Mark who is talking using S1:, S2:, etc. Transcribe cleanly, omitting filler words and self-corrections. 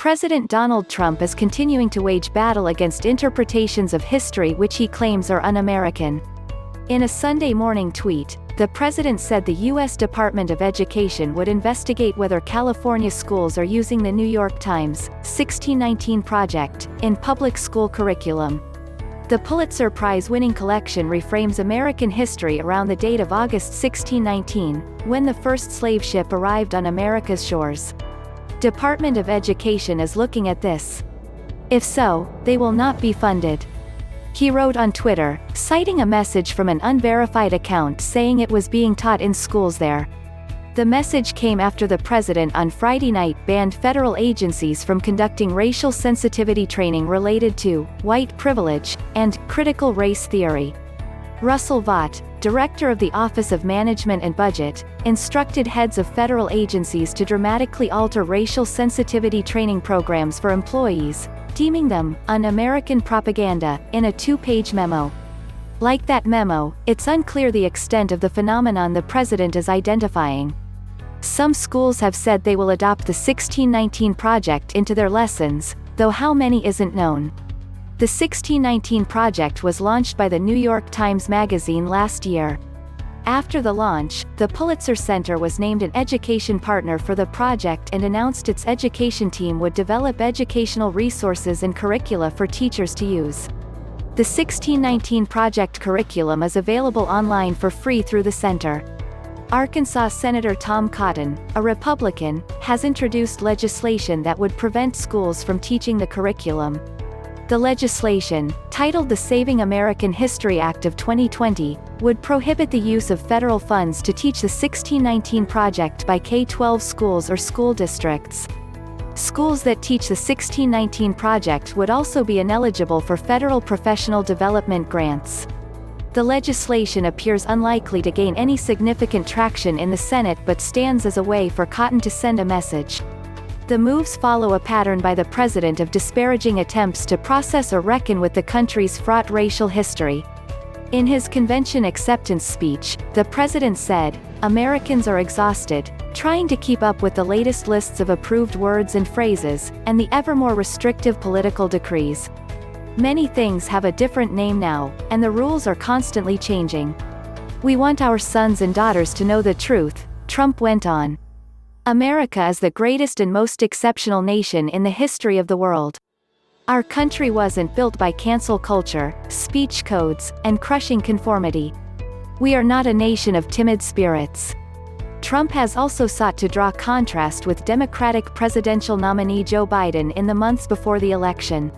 S1: President Donald Trump is continuing to wage battle against interpretations of history which he claims are un-American. In a Sunday morning tweet, the president said the U.S. Department of Education would investigate whether California schools are using the New York Times 1619 Project in public school curriculum. The Pulitzer Prize-winning collection reframes American history around the date of August 1619, when the first slave ship arrived on America's shores. Department of Education is looking at this. If so, they will not be funded. He wrote on Twitter, citing a message from an unverified account saying it was being taught in schools there. The message came after the president on Friday night banned federal agencies from conducting racial sensitivity training related to white privilege and critical race theory. Russell Vought, director of the Office of Management and Budget, instructed heads of federal agencies to dramatically alter racial sensitivity training programs for employees, deeming them un-American propaganda, in a two-page memo. Like that memo, it's unclear the extent of the phenomenon the president is identifying. Some schools have said they will adopt the 1619 Project into their lessons, though how many isn't known. The 1619 Project was launched by the New York Times Magazine last year. After the launch, the Pulitzer Center was named an education partner for the project and announced its education team would develop educational resources and curricula for teachers to use. The 1619 Project curriculum is available online for free through the center. Arkansas Senator Tom Cotton, a Republican, has introduced legislation that would prevent schools from teaching the curriculum. The legislation, titled the Saving American History Act of 2020, would prohibit the use of federal funds to teach the 1619 Project by K-12 schools or school districts. Schools that teach the 1619 Project would also be ineligible for federal professional development grants. The legislation appears unlikely to gain any significant traction in the Senate but stands as a way for Cotton to send a message. The moves follow a pattern by the president of disparaging attempts to process or reckon with the country's fraught racial history. In his convention acceptance speech, the president said, "Americans are exhausted, trying to keep up with the latest lists of approved words and phrases, and the ever more restrictive political decrees. Many things have a different name now, and the rules are constantly changing. We want our sons and daughters to know the truth," Trump went on. "America is the greatest and most exceptional nation in the history of the world. Our country wasn't built by cancel culture, speech codes, and crushing conformity. We are not a nation of timid spirits." Trump has also sought to draw contrast with Democratic presidential nominee Joe Biden in the months before the election.